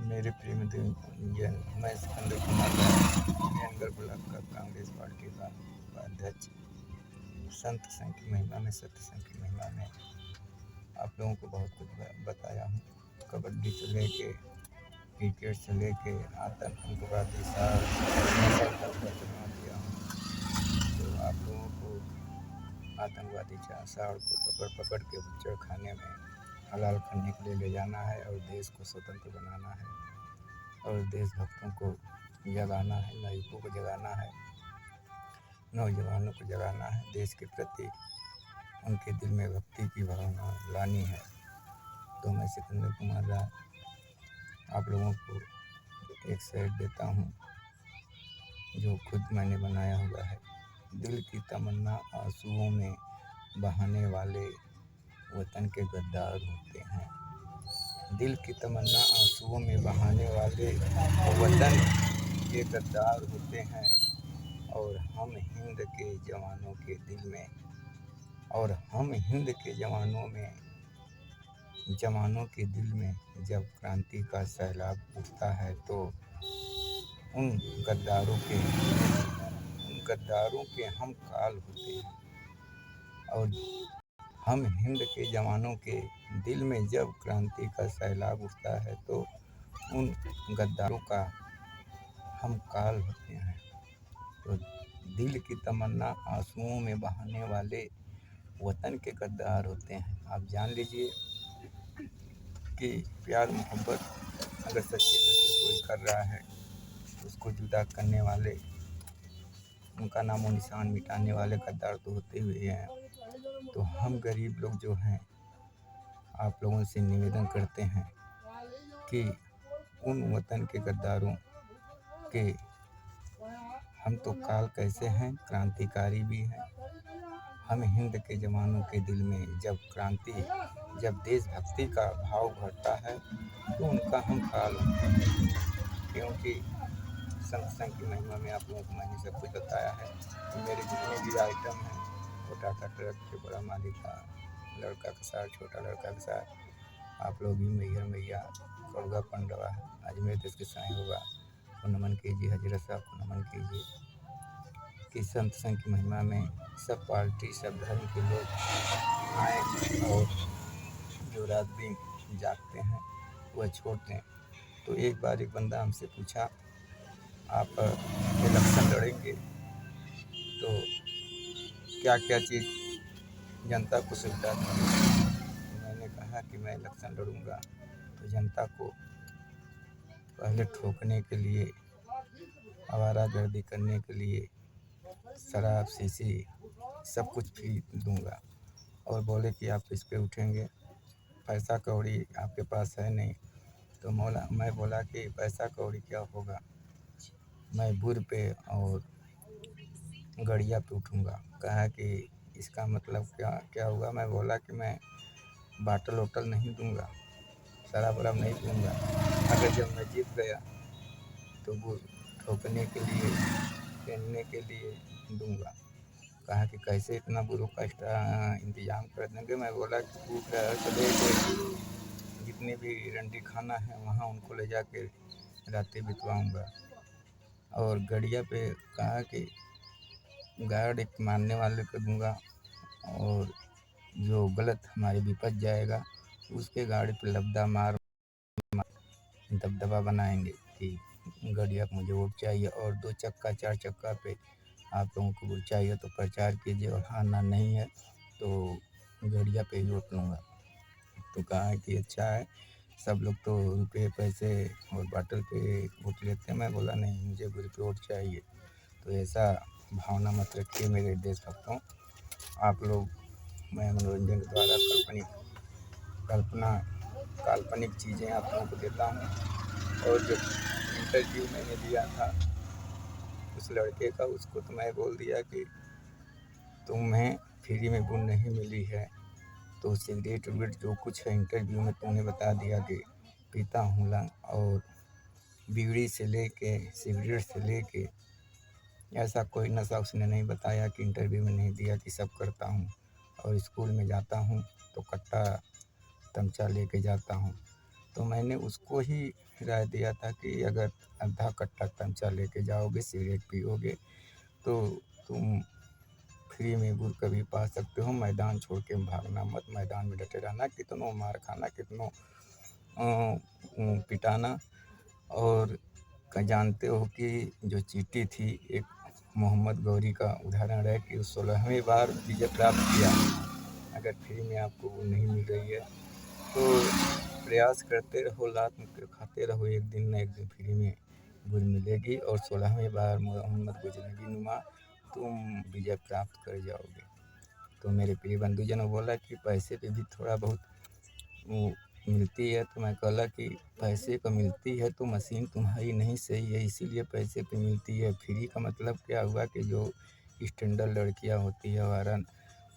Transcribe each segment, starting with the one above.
मेरे प्रिय मित्र, मैं सिकंदर कुमार राय ब्लॉक का कांग्रेस पार्टी का उपाध्यक्ष। संत संघ की महिमा में, सत्य संघ की महिमा में आप लोगों को बहुत कुछ बताया हूँ। कबड्डी से लेके क्रिकेट से लेके आतंकवादी साल तक बना दिया हूँ। तो आप लोगों को आतंकवादी साड़ को पकड़ पकड़ के बच्चे खाने में हलाल करने के लिए ले जाना है और देश को स्वतंत्र बनाना है और देशभक्तों को जगाना है, नायकों को जगाना है, नौजवानों को जगाना है, देश के प्रति उनके दिल में भक्ति की भावना लानी है। तो मैं सिकंदर कुमार राय आप लोगों को एक शेर देता हूँ जो खुद मैंने बनाया हुआ है। दिल की तमन्ना आंसुओं में बहाने वाले वतन के गद्दार होते हैं। दिल की तमन्ना आंसुओं में बहाने वाले वतन के गद्दार होते हैं। और हम हिंद के जवानों के दिल में, और हम हिंद के जवानों के दिल में जब क्रांति का सैलाब उठता है तो उन गद्दारों के हम काल होते हैं। और हम हिंद के जवानों के दिल में जब क्रांति का सैलाब उठता है तो उन गद्दारों का हम काल होते हैं। तो दिल की तमन्ना आंसुओं में बहाने वाले वतन के गद्दार होते हैं। आप जान लीजिए कि प्यार मोहब्बत अगर सच्ची से कोई कर रहा है, उसको जुदा करने वाले, उनका नामो निशान मिटाने वाले गद्दार तो होते हुए हैं। तो हम गरीब लोग जो हैं, आप लोगों से निवेदन करते हैं कि उन वतन के गद्दारों के हम तो काल कैसे हैं, क्रांतिकारी भी हैं। हम हिंद के जवानों के दिल में जब देशभक्ति का भाव भरता है तो उनका हम काल होते हैं। क्योंकि संत संघ की महिमा में आप लोगों को मैंने सब कुछ बताया है कि मेरे जितने भी आइटम हैं, छोटा का ट्रक के बड़ा मालिक का, लड़का के साथ छोटा लड़का के साथ, आप लोग भी मैया कड़ुआ पंडवा है, अजमेर देश के साईं होगा को नमन कीजिए, हजरत साहब को नमन कीजिए कि संत संघ की महिमा में सब पार्टी सब धर्म के लोग आए और जो रात दिन जागते हैं वह छोड़ दें। तो एक बार एक बंदा हमसे पूछा, आप इलेक्शन लड़ेंगे तो क्या क्या चीज़ जनता को सुविधा देंगे। तो मैंने कहा कि मैं इलेक्शन लड़ूंगा तो जनता को पहले ठोकने के लिए, आवारागर्दी करने के लिए शराब शीशी सब कुछ फ्री दूंगा। और बोले कि आप इस पे उठेंगे, पैसा कौड़ी आपके पास है नहीं। तो मैं बोला कि पैसा कौड़ी क्या होगा, मैं बुर पे और गड़िया पे उठूँगा। कहा कि इसका मतलब क्या होगा। मैं बोला कि मैं बाटल वोटल नहीं दूंगा, शराब वराब नहीं दूंगा। अगर जब मैं जीत गया तो वो ठोकने के लिए, पहनने के लिए दूंगा। कहा कि कैसे इतना बुरों का इंतजाम कर देंगे। मैं बोला कि भूख से लेके जितने भी रंडी खाना है वहाँ उनको ले जाके रातें बितवाऊँगा। और गड़िया पे कहा कि गार्ड एक मारने वाले को दूंगा और जो गलत हमारे विपक्ष जाएगा उसके गाड़ी पे लब्दा मार दबदबा बनाएंगे कि गड़िया को मुझे वोट चाहिए। और 2 चक्का 4 चक्का पे आप लोगों को वोट चाहिए तो प्रचार कीजिए, और हारना नहीं है तो गड़िया पे ही वोट लूँगा। तो कहा कि अच्छा है, सब लोग तो रुपये पैसे और बाटल पे वोट लेते हैं। मैं बोला नहीं, मुझे गुरु पे वोट चाहिए। तो ऐसा भावना मत रखिए मेरे देशभक्तों। आप लोग, मैं मनोरंजन के द्वारा काल्पनिक चीज़ें आप लोगों को देता हूँ। और जो इंटरव्यू मैंने दिया था उस लड़के का, उसको तो मैं बोल दिया कि तुम्हें फ्री में बुन नहीं मिली है तो सिगरेट विगरेट जो कुछ है इंटरव्यू में तुमने बता दिया कि पीता हूँ लंग, और बीड़ी से लेके सिगरेट से लेके ऐसा कोई नशा उसने नहीं बताया कि इंटरव्यू में नहीं दिया कि सब करता हूँ। और स्कूल में जाता हूँ तो कट्टा तमचा लेके जाता हूँ। तो मैंने उसको ही राय दिया था कि अगर आधा कट्टा तमचा लेके जाओगे, सिगरेट पियोगे, तो तुम फ्री में गुड़ कभी पा सकते हो। मैदान छोड़ के भागना मत, मैदान में डटे रहना, कितनों मार खाना, कितनों पिटाना। और जानते हो कि जो चींटी थी, एक मोहम्मद गौरी का उदाहरण है कि 16वीं बार विजय प्राप्त किया। अगर फ्री में आपको वो नहीं मिल रही है तो प्रयास करते रहो, लात खाते रहो, एक दिन न एक दिन फ्री में गुड़ मिलेगी और 16वीं बार मोहम्मद गुजनबी नुमा तुम विजय प्राप्त कर जाओगे। तो मेरे प्रिय बंधुजनों बोला कि पैसे पे भी थोड़ा बहुत वो मिलती है। तो मैं कहला कि पैसे का मिलती है तो मशीन तुम्हारी नहीं सही है, इसीलिए पैसे पे मिलती है। फ्री का मतलब क्या हुआ कि जो स्टैंडर्ड लड़कियां होती है वारन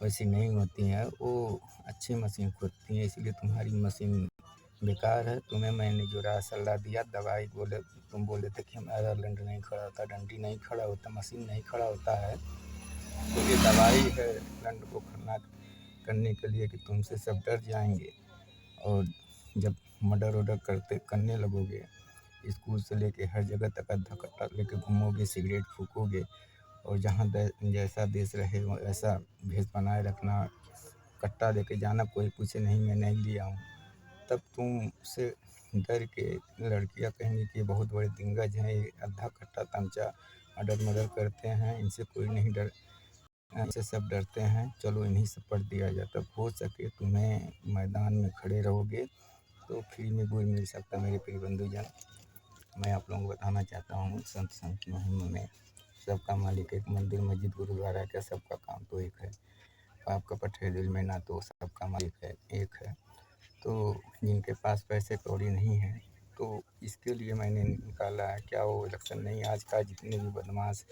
वैसी नहीं होती हैं, वो अच्छी मशीन खोदती हैं, इसीलिए तुम्हारी मशीन बेकार है। तुम्हें मैंने जो राय सलाह दिया, दवाई बोले, तुम बोले थे कि हमारा लंड नहीं खड़ा होता, डंडी नहीं खड़ा होता, मशीन नहीं खड़ा होता है, तो ये दवाई है लंड को खड़ा करने के लिए कि तुमसे सब डर जाएंगे। और जब मर्डर वर्डर करने लगोगे, स्कूल से लेके हर जगह तक अद्धा कट्टा लेके घूमोगे, सिगरेट फूकोगे, और जहाँ जैसा देश रहे वैसा भेष बनाए रखना, कट्टा लेके जाना, कोई पूछे नहीं मैं नहीं लिया हूँ, तब तुमसे डर के लड़कियाँ कहेंगी कि बहुत बड़े दिग्गज हैं, ये अद्धा कट्टा तमचा मर्डर करते हैं, इनसे कोई नहीं डर, इनसे सब डरते हैं, चलो इन्हीं से पढ़ दिया जाए। तब हो सके तुम्हें मैदान में खड़े रहोगे तो फ्री में गुड़ मिल सकता। मेरे प्रिय बंधुजन, मैं आप लोगों को बताना चाहता हूँ, संत मुहिम में सबका मालिक एक, मंदिर मस्जिद गुरुद्वारा का सबका काम तो एक है। पाप कपट है दिल में ना तो सबका मालिक है एक है। तो जिनके पास पैसे कौड़ी नहीं है, तो इसके लिए मैंने निकाला है। क्या वो इलेक्शन नहीं, आज का जितने भी बदमाश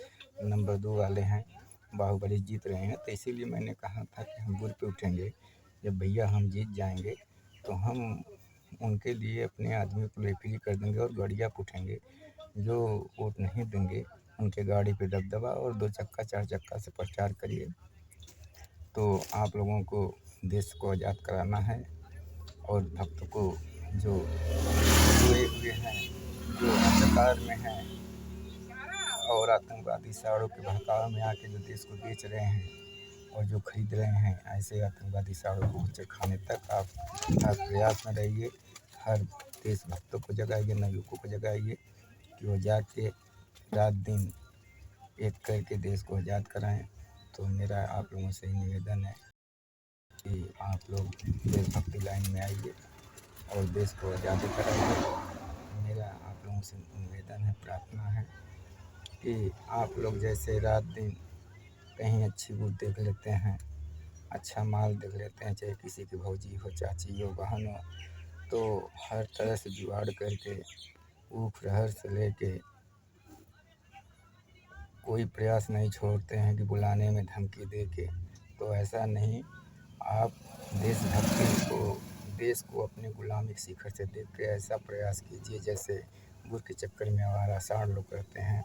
नंबर 2 वाले हैं बाहुबली जीत रहे हैं, तो इसीलिए मैंने कहा था कि हम बुर पे उठेंगे। जब भैया हम जीत जाएंगे तो हम उनके लिए अपने आदमी को रेफरी कर देंगे और गाड़ियाँ पूछेंगे। जो वोट नहीं देंगे उनके गाड़ी पे दबदबा और 2 चक्का 4 चक्का से प्रचार करिए। तो आप लोगों को देश को आज़ाद कराना है और भक्त को जो सोए हुए हैं, जो अंधकार में हैं और आतंकवादी साड़ों के बहकाव में आके जो देश को बेच रहे हैं और जो खरीद रहे हैं, ऐसे आतंकवादी साड़ों को उच्च खाने तक आप हर प्रयास में रहिए। हर देशभक्तों को जगाइए, नवयुवकों को जगाइए कि वो जाग के रात दिन एक करके देश को आज़ाद कराएं। तो मेरा आप लोगों से निवेदन है कि आप लोग देशभक्ति लाइन में आइए और देश को आज़ाद कराइए। मेरा आप लोगों से निवेदन है, प्रार्थना है कि आप लोग जैसे रात दिन कहीं अच्छी बुढ़ देख लेते हैं, अच्छा माल देख लेते हैं, चाहे किसी की भौजी हो, चाची हो, बहन हो, तो हर तरह से जुगाड़ करके ऊख रहर से लेके कोई प्रयास नहीं छोड़ते हैं कि बुलाने में धमकी दे के। तो ऐसा नहीं, आप देशभक्ति को, देश को अपने गुलामी के शिखर से देख के ऐसा प्रयास कीजिए जैसे गुड़ के चक्कर में आवारा सांड लोग करते हैं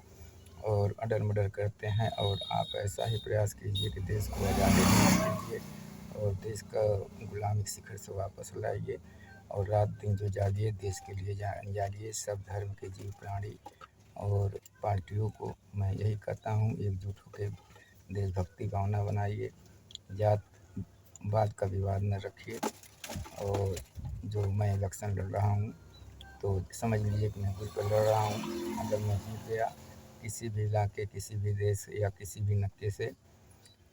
और अडर मडर करते हैं। और आप ऐसा ही प्रयास कीजिए कि देश को आज़ादी दीजिए और देश का गुलामी के शिखर से वापस लाइए। और रात दिन जो जागिए, देश के लिए जागिए। सब धर्म के जीव प्राणी और पार्टियों को मैं यही कहता हूँ, एकजुट होकर देशभक्ति भावना बनाइए, जात बात का विवाद न रखिए। और जो मैं इलेक्शन लड़ रहा हूँ तो समझ लीजिए कि मैं बिल्कुल लड़ रहा हूँ। अगर मैं जीत गया किसी भी इलाके, किसी भी देश या किसी भी नक्के से,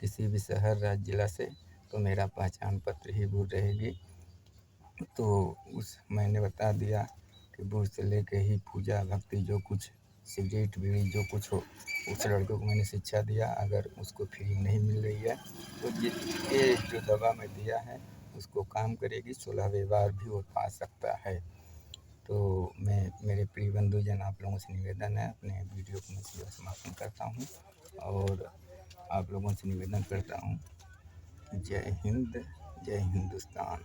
किसी भी शहर राज्य जिला से, तो मेरा पहचान पत्र ही बुर रहेगी। तो उस मैंने बता दिया कि बुर से लेके ही पूजा भक्ति जो कुछ सिगरेट बीड़ी जो कुछ हो, उस लड़के को मैंने शिक्षा दिया। अगर उसको फ्री नहीं मिल रही है तो ये जो दवा मैं दिया है उसको काम करेगी, 16वीं बार भी वो पा सकता है। तो मैं, मेरे प्रिय बंधुजन, आप लोगों से निवेदन है, अपने वीडियो को मैं सीधा समापन करता हूँ और आप लोगों से निवेदन करता हूँ, जय हिंद, जय हिंदुस्तान।